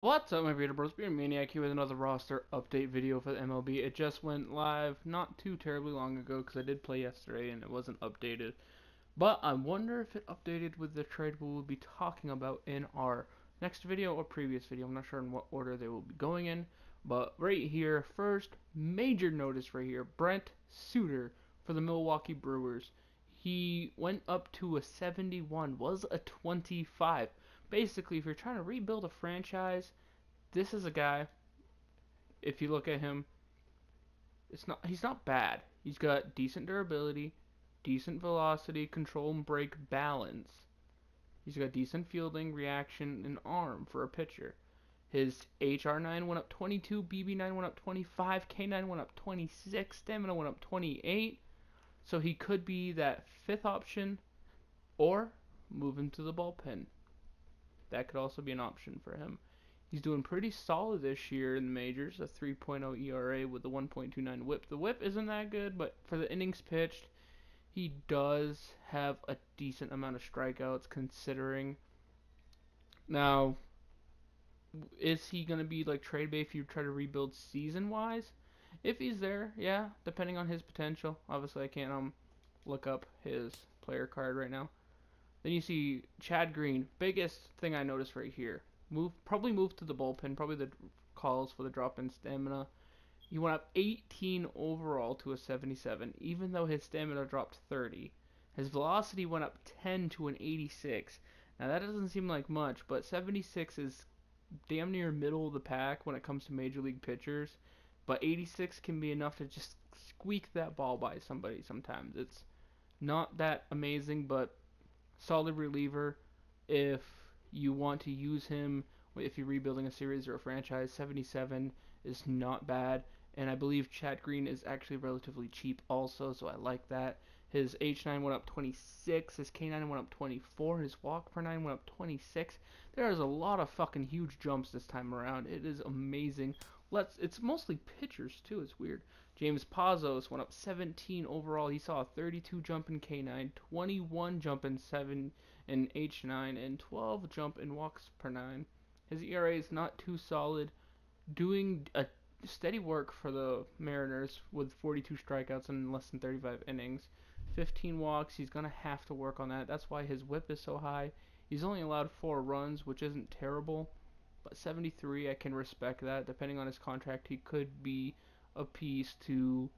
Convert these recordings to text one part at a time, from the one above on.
What's up, my Peter Bros? Being Maine-iac here with another roster update video for the MLB. It just went live not too terribly long ago because I did play yesterday and it wasn't updated. But I wonder if it updated with the trade we will be talking about in our next video or previous video. I'm not sure in what order they will be going in. But right here, first major notice right here, Brent Suter for the Milwaukee Brewers. He went up to a 71, was a 25. Basically, if you're trying to rebuild a franchise, this is a guy. If you look at him, he's not bad. He's got decent durability, decent velocity, control and break balance. He's got decent fielding, reaction, and arm for a pitcher. His HR9 went up 22, BB9 went up 25, K9 went up 26, stamina went up 28. So he could be that fifth option or move him to the bullpen. That could also be an option for him. He's doing pretty solid this year in the majors, a 3.0 ERA with a 1.29 whip. The whip isn't that good, but for the innings pitched, he does have a decent amount of strikeouts considering. Now, is he going to be like trade bait if you try to rebuild season-wise? If he's there, yeah, depending on his potential. Obviously, I can't look up his player card right now. Then you see Chad Green. Biggest thing I noticed right here. Probably move to the bullpen. Probably the calls for the drop in stamina. He went up 18 overall to a 77, even though his stamina dropped 30. His velocity went up 10 to an 86. Now that doesn't seem like much, but 76 is damn near middle of the pack when it comes to major league pitchers. But 86 can be enough to just squeak that ball by somebody sometimes. It's not that amazing, but solid reliever if you want to use him if you're rebuilding a series or a franchise. 77 is not bad, and I believe Chad Green is actually relatively cheap also, so I like that. His H9 went up 26, his K9 went up 24, his walk per 9 went up 26. There's a lot of fucking huge jumps this time around. It is amazing. It's mostly pitchers too, it's weird. James Pazos went up 17 overall. He saw a 32 jump in K9, 21 jump in 7 in H9, and 12 jump in walks per 9. His ERA is not too solid, doing a steady work for the Mariners with 42 strikeouts in less than 35 innings. 15 walks, he's going to have to work on that. That's why his whip is so high. He's only allowed 4 runs, which isn't terrible, but 73, I can respect that. Depending on his contract, he could be a piece to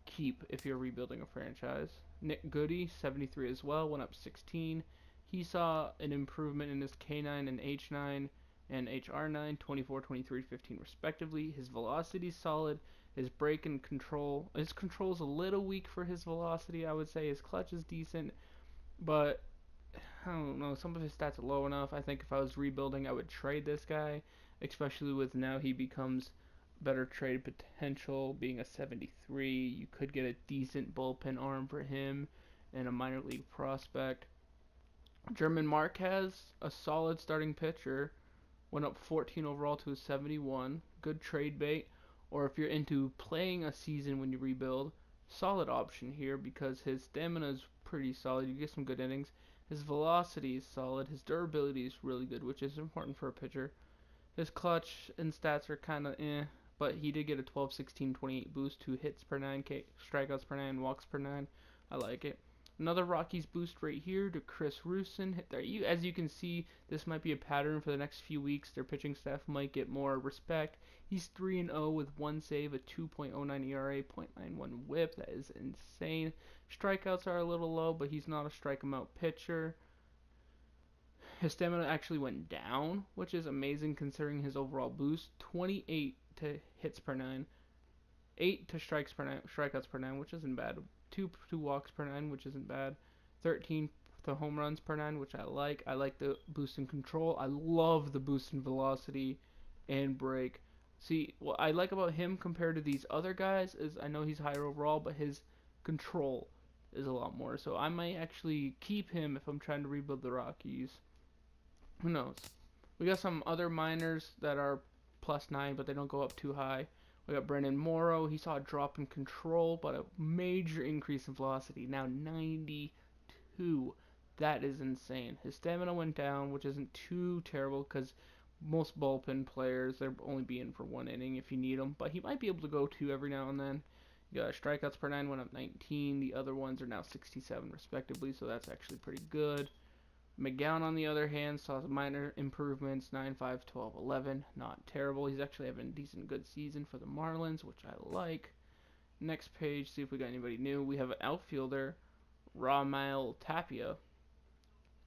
keep if you're rebuilding a franchise. Nick Goody, 73 as well, went up 16. He saw an improvement in his K9 and H9 and HR9, 24, 23, 15 respectively. His velocity is solid. His break and control, his control is a little weak for his velocity, I would say. His clutch is decent, but I don't know, some of his stats are low enough. I think if I was rebuilding, I would trade this guy, especially with now he becomes better trade potential, being a 73. You could get a decent bullpen arm for him and a minor league prospect. German Marquez, a solid starting pitcher, went up 14 overall to a 71. Good trade bait. Or if you're into playing a season when you rebuild, solid option here because his stamina is pretty solid. You get some good innings. His velocity is solid. His durability is really good, which is important for a pitcher. His clutch and stats are kind of but he did get a 12, 16, 28 boost, 2 hits per 9, strikeouts per 9, walks per 9. I like it. Another Rockies boost right here to Chris Rusin. As you can see, this might be a pattern for the next few weeks. Their pitching staff might get more respect. He's 3-0 with 1 save, a 2.09 ERA, 0.91 whip. That is insane. Strikeouts are a little low, but he's not a strike him out pitcher. His stamina actually went down, which is amazing considering his overall boost. 28 to hits per 9, 8 to strikeouts per 9, which isn't bad. 2 walks per 9, which isn't bad. 13 to home runs per 9, which I like. I like the boost in control. I love the boost in velocity and break. See, what I like about him compared to these other guys is I know he's higher overall, but his control is a lot more. So I might actually keep him if I'm trying to rebuild the Rockies. Who knows? We got some other minors that are +9, but they don't go up too high. We got Brandon Morrow. He saw a drop in control, but a major increase in velocity. Now 92. That is insane. His stamina went down, which isn't too terrible because most bullpen players, they're only be in for 1 inning if you need them, but he might be able to go 2 every now and then. You got strikeouts per 9 went up 19. The other ones are now 67 respectively, so that's actually pretty good. McGowan, on the other hand, saw some minor improvements, 9-5, 12, 11. Not terrible. He's actually having a decent, good season for the Marlins, which I like. Next page, see if we got anybody new. We have an outfielder, Ramil Tapia.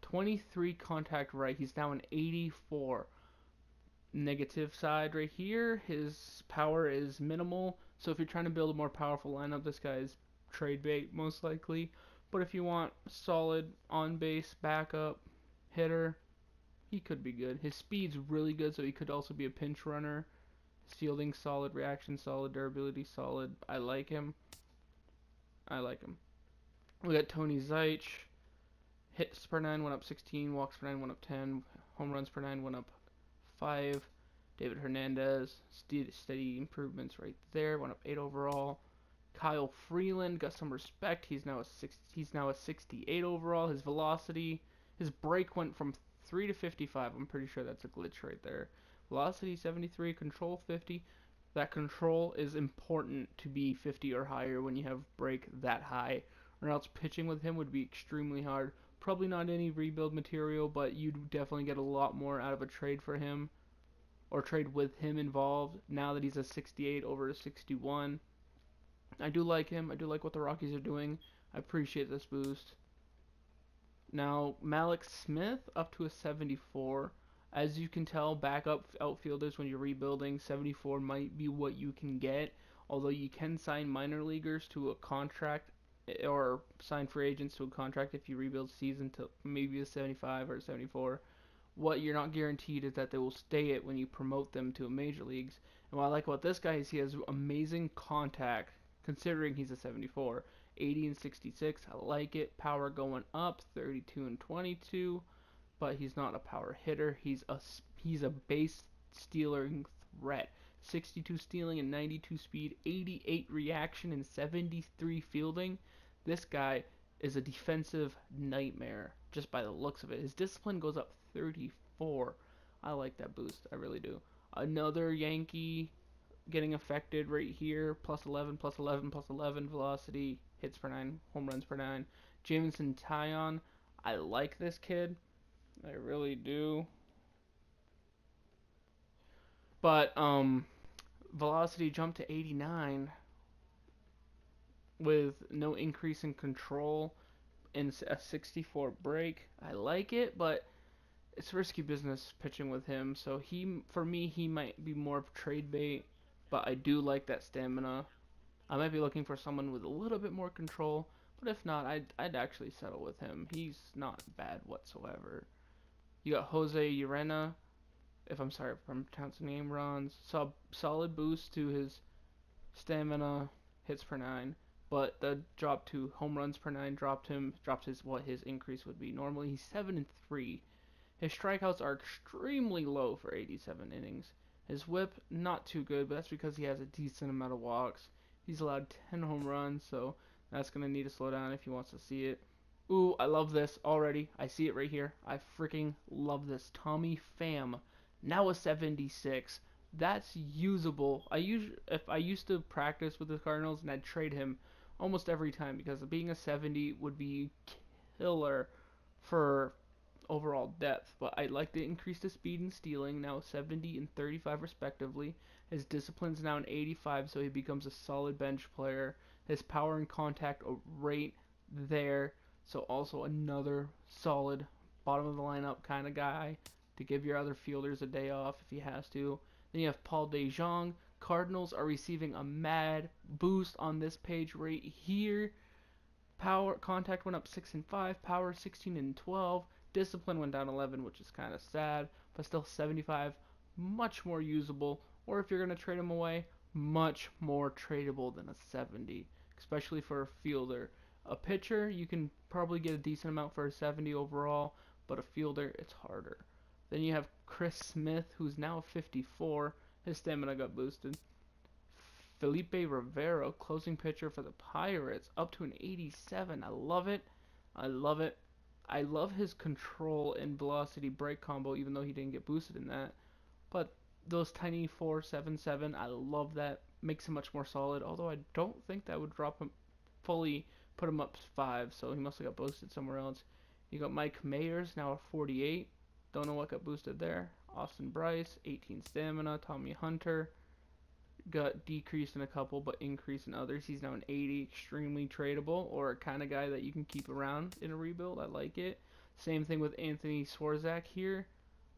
23 contact right. He's now an 84. Negative side right here, his power is minimal. So if you're trying to build a more powerful lineup, this guy is trade bait most likely. But if you want solid on base backup hitter, he could be good. His speed's really good, so he could also be a pinch runner. His fielding solid, reaction solid, durability solid. I like him. We got Tony Zych. Hits per 9 went up 16. Walks per 9 went up 10. Home runs per 9 went up 5. David Hernandez, steady improvements right there. Went up 8 overall. Kyle Freeland got some respect. He's now a 68 overall. His velocity, his break went from 3 to 55. I'm pretty sure that's a glitch right there. Velocity 73, control 50. That control is important to be 50 or higher when you have break that high, or else pitching with him would be extremely hard. Probably not any rebuild material, but you'd definitely get a lot more out of a trade for him, or trade with him involved, now that he's a 68 over a 61. I do like him. I do like what the Rockies are doing. I appreciate this boost. Now, Mallex Smith up to a 74. As you can tell, backup outfielders, when you're rebuilding, 74 might be what you can get. Although you can sign minor leaguers to a contract, or sign free agents to a contract if you rebuild season to maybe a 75 or a 74. What you're not guaranteed is that they will stay it when you promote them to a major leagues. And what I like about this guy is he has amazing contact, considering he's a 74. 80 and 66, I like it. Power going up, 32 and 22, but he's not a power hitter. He's a base stealing threat. 62 stealing and 92 speed, 88 reaction and 73 fielding. This guy is a defensive nightmare just by the looks of it. His discipline goes up 34. I like that boost. I really do. Another Yankee getting affected right here. Plus 11, plus 11, plus 11 velocity. Hits per 9. Home runs per 9. Jameson Tailon. I like this kid. I really do. But, velocity jumped to 89 with no increase in control and a 64 break. I like it, but it's risky business pitching with him. So for me, he might be more of trade bait, but I do like that stamina. I might be looking for someone with a little bit more control, but if not, I'd actually settle with him. He's not bad whatsoever. You got Jose Abreu, if I'm pronouncing the name wrong. Solid boost to his stamina, hits per 9, but the drop to home runs per 9 dropped what his increase would be. Normally he's 7 and 3. His strikeouts are extremely low for 87 innings. His whip, not too good, but that's because he has a decent amount of walks. He's allowed 10 home runs, so that's going to need to slow down if he wants to see it. Ooh, I love this already. I see it right here. I freaking love this. Tommy Pham, now a 76. That's usable. If I used to practice with the Cardinals, and I'd trade him almost every time, because being a 70 would be killer for overall depth. But I like to increase the speed and stealing, now 70 and 35 respectively. His discipline's now an 85, so he becomes a solid bench player. His power and contact are right there, so also another solid bottom of the lineup kind of guy to give your other fielders a day off if he has to. Then you have Paul DeJong. Cardinals are receiving a mad boost on this page right here. Power contact went up 6 and 5, power 16 and 12. Discipline went down 11, which is kind of sad, but still 75, much more usable. Or if you're going to trade him away, much more tradable than a 70, especially for a fielder. A pitcher, you can probably get a decent amount for a 70 overall, but a fielder, it's harder. Then you have Chris Smith, who's now 54. His stamina got boosted. Felipe Rivera, closing pitcher for the Pirates, up to an 87. I love it. I love it. I love his control and velocity break combo, even though he didn't get boosted in that. But those tiny 4.77, I love that. Makes him much more solid. Although I don't think that would drop him fully, put him up 5. So he must have got boosted somewhere else. You got Mike Mayers, now a 48. Don't know what got boosted there. Austin Brice, 18 stamina. Tommy Hunter got decreased in a couple, but increased in others. He's now an 80, extremely tradable, or a kind of guy that you can keep around in a rebuild. I like it. Same thing with Anthony Swarzak here.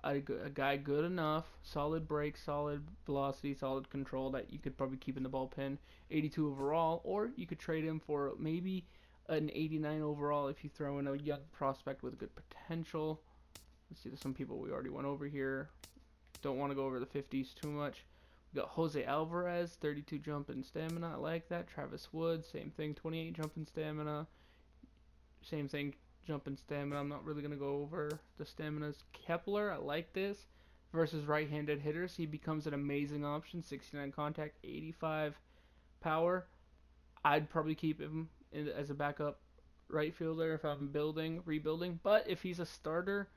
A guy good enough, solid break, solid velocity, solid control that you could probably keep in the bullpen. 82 overall, or you could trade him for maybe an 89 overall if you throw in a young prospect with good potential. Let's see, there's some people we already went over here. Don't want to go over the 50s too much. We got Jose Alvarez, 32 jump in stamina. I like that. Travis Wood, same thing, 28 jump in stamina. Same thing, jump in stamina. I'm not really going to go over the staminas. Kepler, I like this. Versus right-handed hitters, he becomes an amazing option. 69 contact, 85 power. I'd probably keep him as a backup right fielder if I'm rebuilding. But if he's a starter,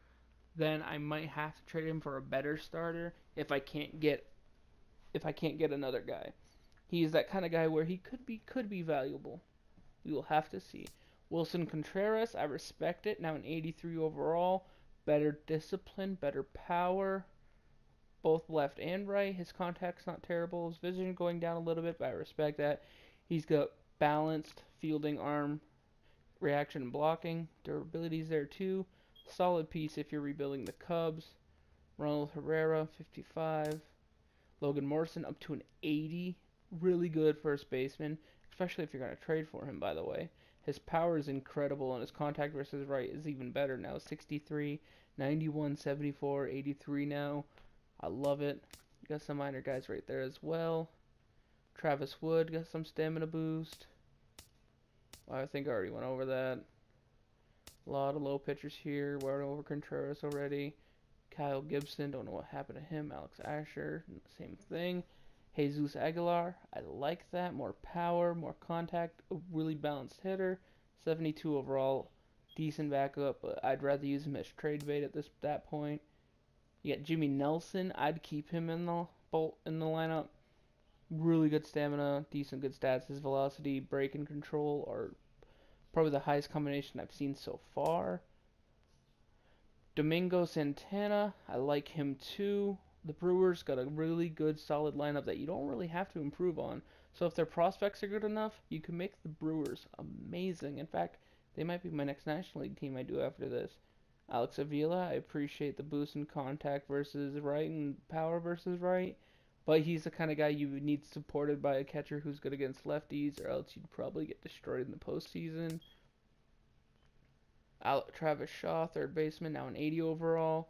then I might have to trade him for a better starter if I can't get another guy. He's that kind of guy where he could be valuable. We will have to see. Willson Contreras, I respect it. Now an 83 overall, better discipline, better power, both left and right. His contact's not terrible. His vision going down a little bit, but I respect that. He's got balanced fielding, arm, reaction, and blocking. Durability's there too. Solid piece if you're rebuilding the Cubs. Ronald Herrera, 55. Logan Morrison up to an 80. Really good first baseman, especially if you're going to trade for him, by the way. His power is incredible, and his contact versus right is even better now. 63, 91, 74, 83 now. I love it. Got some minor guys right there as well. Travis Wood got some stamina boost. Well, I think I already went over that. A lot of low pitchers here. Went over Contreras already. Kyle Gibson, don't know what happened to him. Alec Asher, same thing. Jesus Aguilar, I like that. More power, more contact, a really balanced hitter. 72 overall, decent backup, but I'd rather use him as trade bait at that point. You got Jimmy Nelson, I'd keep him in the lineup. Really good stamina, decent good stats. His velocity, break, and control are probably the highest combination I've seen so far. Domingo Santana, I like him too. The Brewers got a really good, solid lineup that you don't really have to improve on. So if their prospects are good enough, you can make the Brewers amazing. In fact, they might be my next National League team I do after this. Alex Avila, I appreciate the boost in contact versus right and power versus right. But he's the kind of guy you would need supported by a catcher who's good against lefties, or else you'd probably get destroyed in the postseason. Travis Shaw, third baseman, now an 80 overall.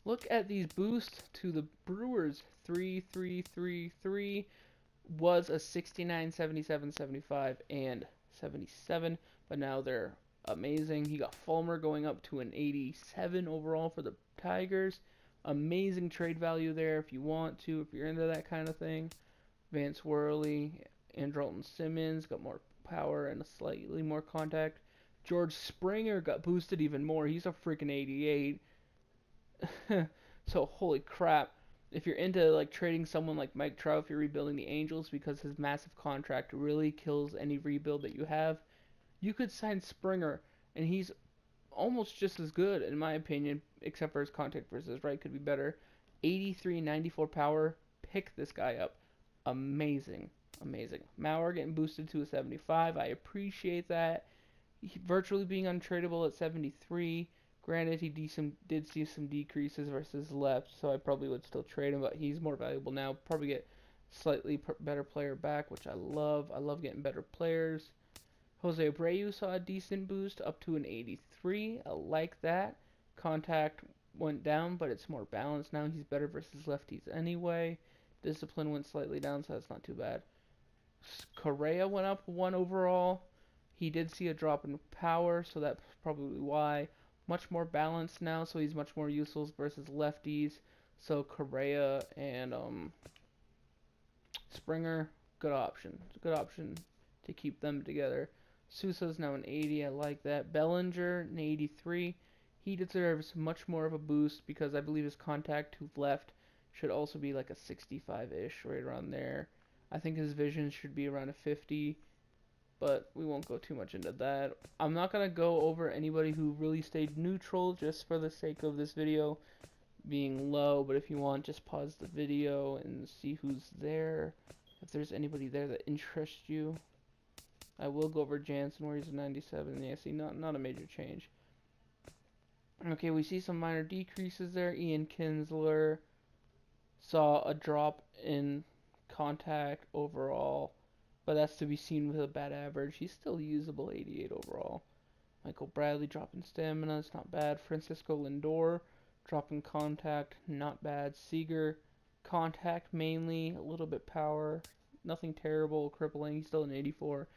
Look at these boosts to the Brewers. 3, 3, 3, 3 was a 69, 77, 75, and 77, but now they're amazing. He got Fulmer going up to an 87 overall for the Tigers. Amazing trade value there if you want to, if you're into that kind of thing. Vance Worley, Andrelton Simmons got more power and a slightly more contact. George Springer got boosted even more. He's a freaking 88. So holy crap. If you're into like trading someone like Mike Trout, if you're rebuilding the Angels, because his massive contract really kills any rebuild that you have, you could sign Springer, and he's almost just as good in my opinion, except for his contact versus right could be better. 83, 94 power. Pick this guy up. Amazing. Mauer getting boosted to a 75. I appreciate that. Virtually being untradeable at 73. Granted, he did see some decreases versus left, so I probably would still trade him, but he's more valuable now. Probably get slightly better player back, which I love. I love getting better players. Jose Abreu saw a decent boost up to an 83. I like that. Contact went down, but it's more balanced now. He's better versus lefties anyway. Discipline went slightly down, so that's not too bad. Correa went up 1 overall. He did see a drop in power, so that's probably why. Much more balanced now, so he's much more useful versus lefties. So Correa and Springer, good option. It's a good option to keep them together. Sousa's now an 80, I like that. Bellinger, an 83. He deserves much more of a boost because I believe his contact to left should also be like a 65-ish, right around there. I think his vision should be around a 50, but we won't go too much into that. I'm not going to go over anybody who really stayed neutral just for the sake of this video being low, but if you want, just pause the video and see who's there. If there's anybody there that interests you. I will go over Jansen where he's a 97. Yeah, see, not a major change. Okay, we see some minor decreases there. Ian Kinsler saw a drop in contact overall, but that's to be seen with a bad average. He's still usable, 88 overall. Michael Bradley dropping stamina, it's not bad. Francisco Lindor dropping contact, not bad. Seager, contact mainly, a little bit power, nothing terrible, crippling, he's still an 84.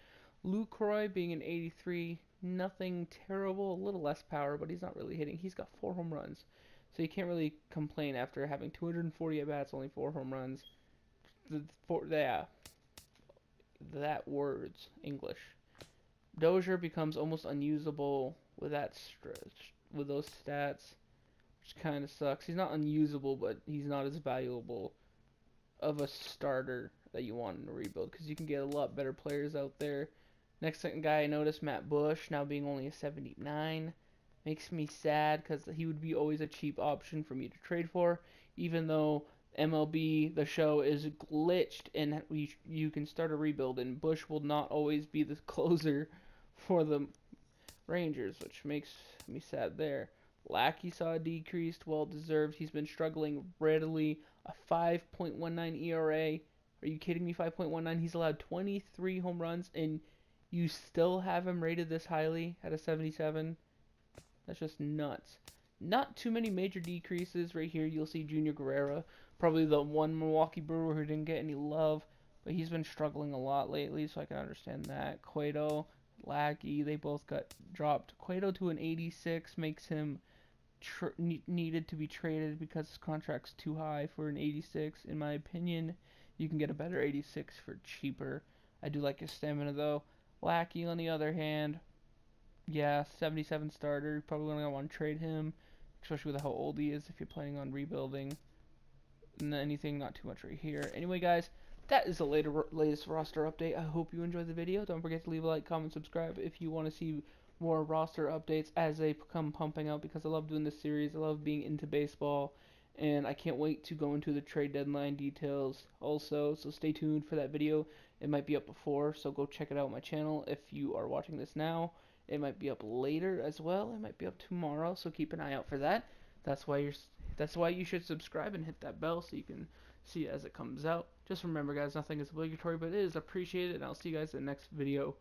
Lucroy being an 83, nothing terrible, a little less power, but he's not really hitting. He's got 4 home runs, so you can't really complain after having 240 at-bats, only 4 home runs. That words, English. Dozier becomes almost unusable with that stretch, with those stats, which kind of sucks. He's not unusable, but he's not as valuable of a starter that you want in a rebuild, because you can get a lot better players out there. Next guy I noticed, Matt Bush, now being only a 79. Makes me sad, because he would be always a cheap option for me to trade for, even though MLB, the show, is glitched and you can start a rebuild, and Bush will not always be the closer for the Rangers, which makes me sad there. Lackey saw a decrease, well deserved. He's been struggling readily. A 5.19 ERA. Are you kidding me? 5.19. He's allowed 23 home runs, and you still have him rated this highly at a 77. That's just nuts. Not too many major decreases right here. You'll see Junior Guerra, probably the one Milwaukee Brewer who didn't get any love, but he's been struggling a lot lately, so I can understand that. Cueto, Lackey, they both got dropped. Cueto to an 86 makes him needed to be traded because his contract's too high for an 86. In my opinion, you can get a better 86 for cheaper. I do like his stamina though. Lackey, on the other hand, yeah, 77 starter. You're probably going to want to trade him, especially with how old he is if you're planning on rebuilding. And anything, not too much right here. Anyway, guys, that is the latest roster update. I hope you enjoyed the video. Don't forget to leave a like, comment, subscribe if you want to see more roster updates as they come pumping out, because I love doing this series. I love being into baseball, and I can't wait to go into the trade deadline details also, so stay tuned for that video. It might be up before, so go check it out on my channel if you are watching this now. It might be up later as well. It might be up tomorrow, so keep an eye out for that. That's why you should subscribe and hit that bell so you can see it as it comes out. Just remember, guys, nothing is obligatory, but it is appreciated, and I'll see you guys in the next video.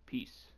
Peace.